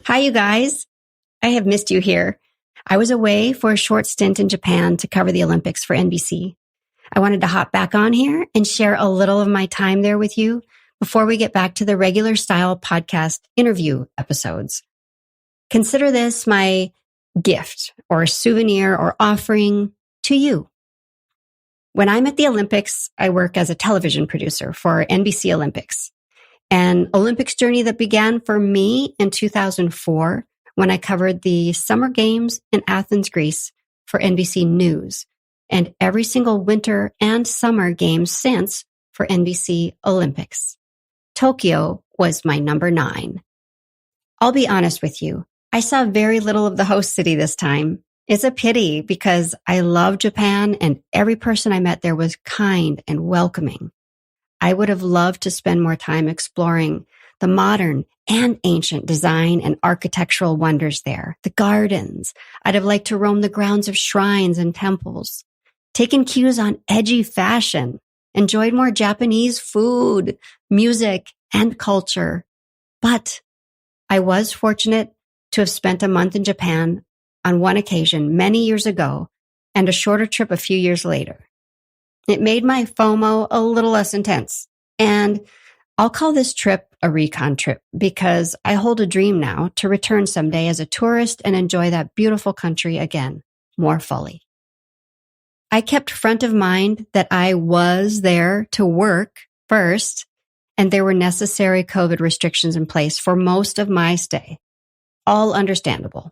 Hi, you guys. I have missed you here. I was away for a short stint in Japan to cover the Olympics for NBC. I wanted to hop back on here and share a little of my time there with you before we get back to the regular style podcast interview episodes. Consider this my gift or souvenir or offering to you. When I'm at the Olympics, I work as a television producer for NBC Olympics, an Olympics journey that began for me in 2004 when I covered the Summer Games in Athens, Greece for NBC News, and every single winter and summer games since for NBC Olympics. Tokyo was my number 9. I'll be honest with you, I saw very little of the host city this time. It's a pity because I love Japan and every person I met there was kind and welcoming. I would have loved to spend more time exploring the modern and ancient design and architectural wonders there, the gardens. I'd have liked to roam the grounds of shrines and temples, taken cues on edgy fashion, enjoyed more Japanese food, music, and culture. But I was fortunate to have spent a month in Japan on one occasion many years ago and a shorter trip a few years later. It made my FOMO a little less intense. And I'll call this trip a recon trip because I hold a dream now to return someday as a tourist and enjoy that beautiful country again, more fully. I kept front of mind that I was there to work first, and there were necessary COVID restrictions in place for most of my stay. All understandable.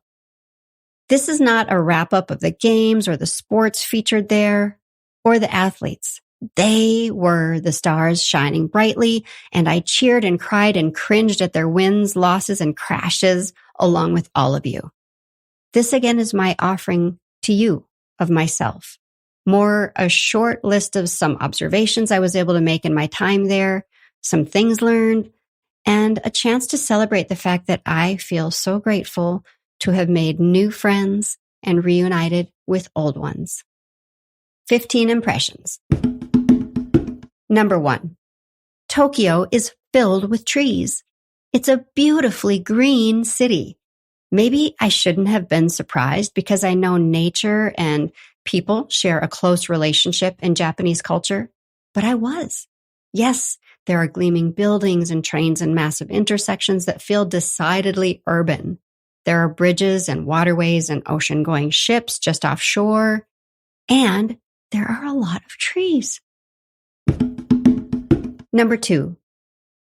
This is not a wrap-up of the games or the sports featured there or the athletes. They were the stars shining brightly, and I cheered and cried and cringed at their wins, losses, and crashes along with all of you. This again is my offering to you of myself. More a short list of some observations I was able to make in my time there, some things learned, and a chance to celebrate the fact that I feel so grateful to have made new friends and reunited with old ones. 15 impressions. Number 1. Tokyo is filled with trees. It's a beautifully green city. Maybe I shouldn't have been surprised because I know nature and people share a close relationship in Japanese culture, but I was. Yes, there are gleaming buildings and trains and massive intersections that feel decidedly urban. There are bridges and waterways and ocean-going ships just offshore, and there are a lot of trees. Number 2,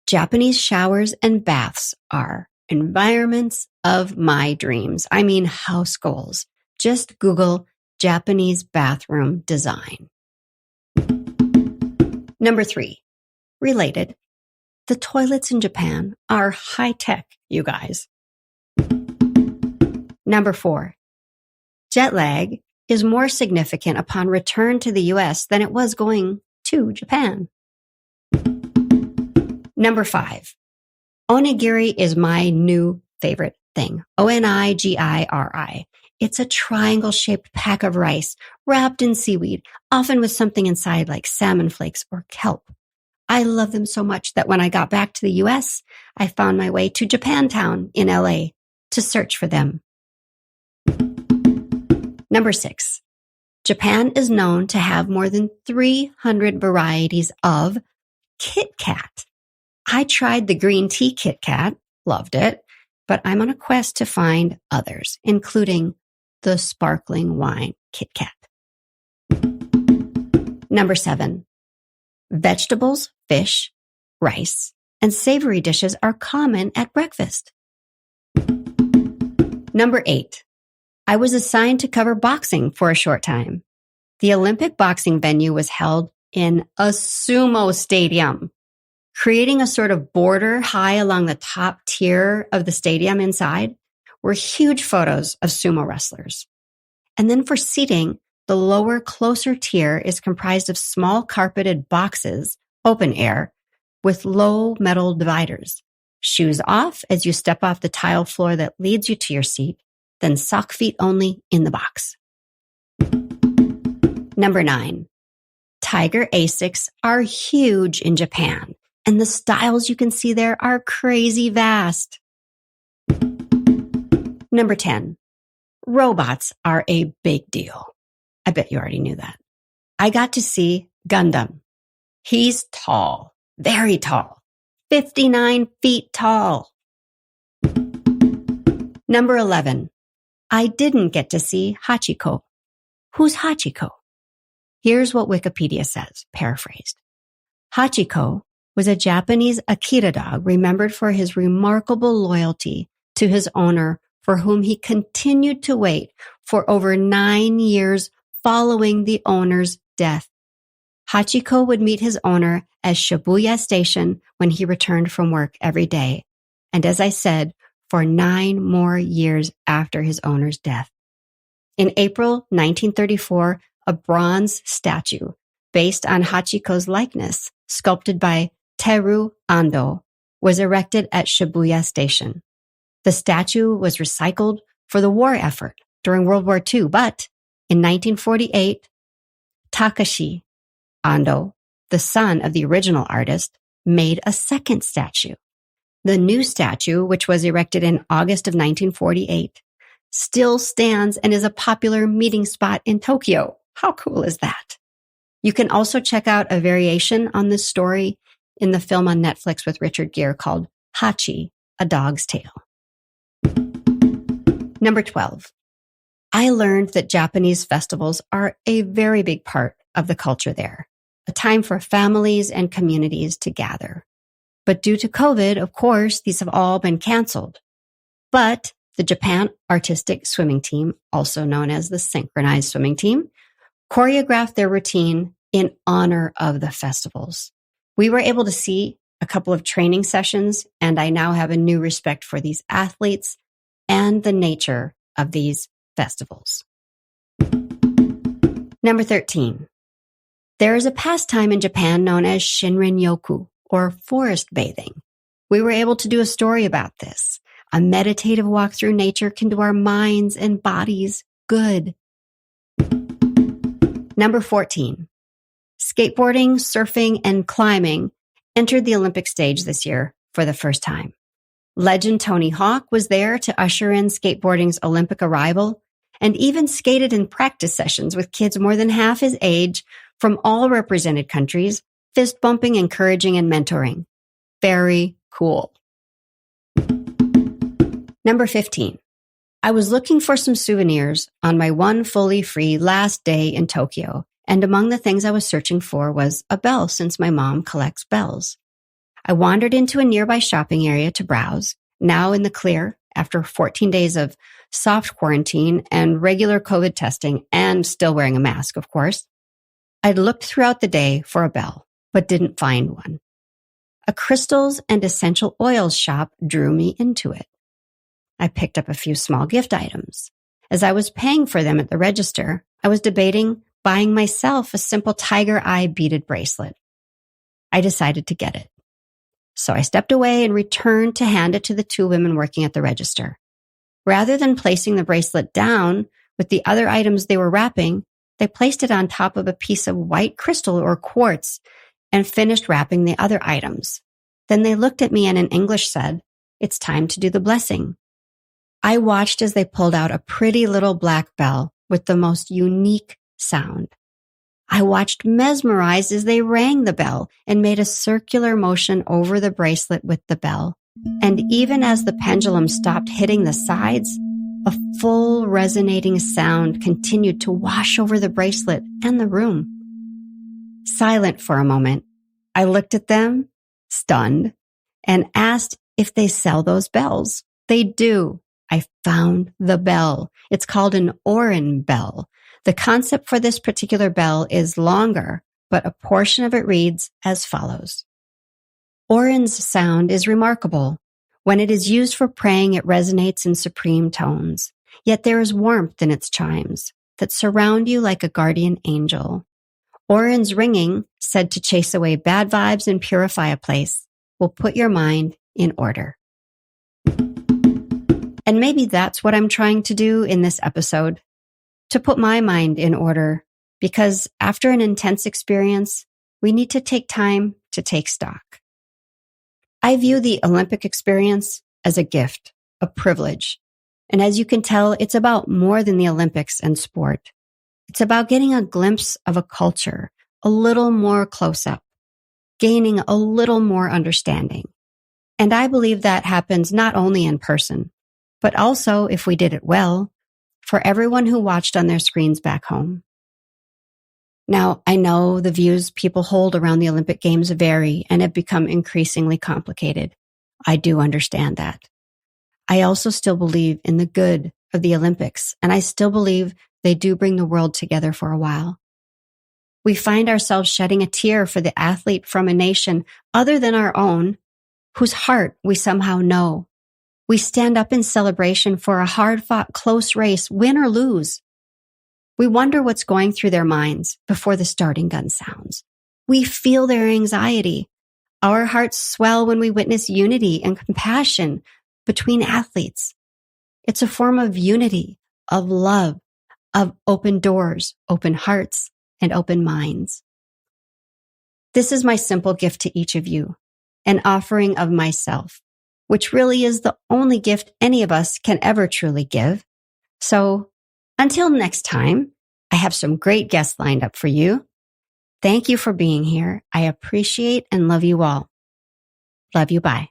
Japanese showers and baths are environments of my dreams. I mean, house goals. Just Google Japanese bathroom design. Number 3, related. The toilets in Japan are high-tech, you guys. Number 4, jet lag is more significant upon return to the U.S. than it was going to Japan. Number 5, onigiri is my new favorite thing. Onigiri. It's a triangle-shaped pack of rice wrapped in seaweed, often with something inside like salmon flakes or kelp. I love them so much that when I got back to the U.S., I found my way to Japantown in L.A. to search for them. Number 6, Japan is known to have more than 300 varieties of Kit Kat. I tried the green tea Kit Kat, loved it, but I'm on a quest to find others, including the sparkling wine Kit Kat. Number 7, vegetables, fish, rice, and savory dishes are common at breakfast. Number 8, I was assigned to cover boxing for a short time. The Olympic boxing venue was held in a sumo stadium, creating a sort of border high along the top tier of the stadium inside were huge photos of sumo wrestlers. And then for seating, the lower, closer tier is comprised of small carpeted boxes, open air, with low metal dividers. Shoes off as you step off the tile floor that leads you to your seat, then sock feet only in the box. Number 9, Tiger Asics are huge in Japan, and the styles you can see there are crazy vast. Number 10. Robots are a big deal. I bet you already knew that. I got to see Gundam. He's tall, very tall, 59 feet tall. Number 11. I didn't get to see Hachiko. Who's Hachiko? Here's what Wikipedia says, paraphrased. Hachiko was a Japanese Akita dog remembered for his remarkable loyalty to his owner, for whom he continued to wait for over 9 years following the owner's death. Hachiko would meet his owner at Shibuya Station when he returned from work every day, and as I said, for 9 more years after his owner's death. In April 1934, a bronze statue based on Hachiko's likeness, sculpted by Teru Ando, was erected at Shibuya Station. The statue was recycled for the war effort during World War II, but in 1948, Takashi Ando, the son of the original artist, made a second statue. The new statue, which was erected in August of 1948, still stands and is a popular meeting spot in Tokyo. How cool is that? You can also check out a variation on this story in the film on Netflix with Richard Gere called Hachi, A Dog's Tale. Number 12. I learned that Japanese festivals are a very big part of the culture there, a time for families and communities to gather. But due to COVID, of course, these have all been canceled. But the Japan Artistic Swimming Team, also known as the Synchronized Swimming Team, choreographed their routine in honor of the festivals. We were able to see a couple of training sessions, and I now have a new respect for these athletes and the nature of these festivals. Number 13. There is a pastime in Japan known as Shinrin-yoku, or forest bathing. We were able to do a story about this. A meditative walk through nature can do our minds and bodies good. Number 14. Skateboarding, surfing, and climbing entered the Olympic stage this year for the first time. Legend Tony Hawk was there to usher in skateboarding's Olympic arrival and even skated in practice sessions with kids more than half his age from all represented countries, fist bumping, encouraging, and mentoring. Very cool. Number 15. I was looking for some souvenirs on my one fully free last day in Tokyo, and among the things I was searching for was a bell, since my mom collects bells. I wandered into a nearby shopping area to browse, now in the clear after 14 days of soft quarantine and regular COVID testing, and still wearing a mask, of course. I'd looked throughout the day for a bell, but didn't find one. A crystals and essential oils shop drew me into it. I picked up a few small gift items. As I was paying for them at the register, I was debating buying myself a simple tiger eye beaded bracelet. I decided to get it. So I stepped away and returned to hand it to the 2 women working at the register. Rather than placing the bracelet down with the other items they were wrapping, they placed it on top of a piece of white crystal or quartz and finished wrapping the other items. Then they looked at me and in English said, "It's time to do the blessing." I watched as they pulled out a pretty little black bell with the most unique sound. I watched mesmerized as they rang the bell and made a circular motion over the bracelet with the bell. And even as the pendulum stopped hitting the sides, a full resonating sound continued to wash over the bracelet and the room. Silent for a moment, I looked at them, stunned, and asked if they sell those bells. They do. I found the bell. It's called an Oren Bell. The concept for this particular bell is longer, but a portion of it reads as follows. Oren's sound is remarkable. When it is used for praying, it resonates in supreme tones. Yet there is warmth in its chimes that surround you like a guardian angel. Oren's ringing, said to chase away bad vibes and purify a place, will put your mind in order. And maybe that's what I'm trying to do in this episode, to put my mind in order, because after an intense experience, we need to take time to take stock. I view the Olympic experience as a gift, a privilege, And as you can tell, it's about more than the Olympics and sport. It's about getting a glimpse of a culture, a little more close up, gaining a little more understanding. And I believe that happens not only in person, but also, if we did it well, for everyone who watched on their screens back home. Now, I know the views people hold around the Olympic Games vary and have become increasingly complicated. I do understand that. I also still believe in the good of the Olympics, and I still believe they do bring the world together for a while. We find ourselves shedding a tear for the athlete from a nation other than our own, whose heart we somehow know. We stand up in celebration for a hard-fought close race, win or lose. We wonder what's going through their minds before the starting gun sounds. We feel their anxiety. Our hearts swell when we witness unity and compassion between athletes. It's a form of unity, of love, of open doors, open hearts, and open minds. This is my simple gift to each of you, an offering of myself, which really is the only gift any of us can ever truly give. So, until next time, I have some great guests lined up for you. Thank you for being here. I appreciate and love you all. Love you. Bye.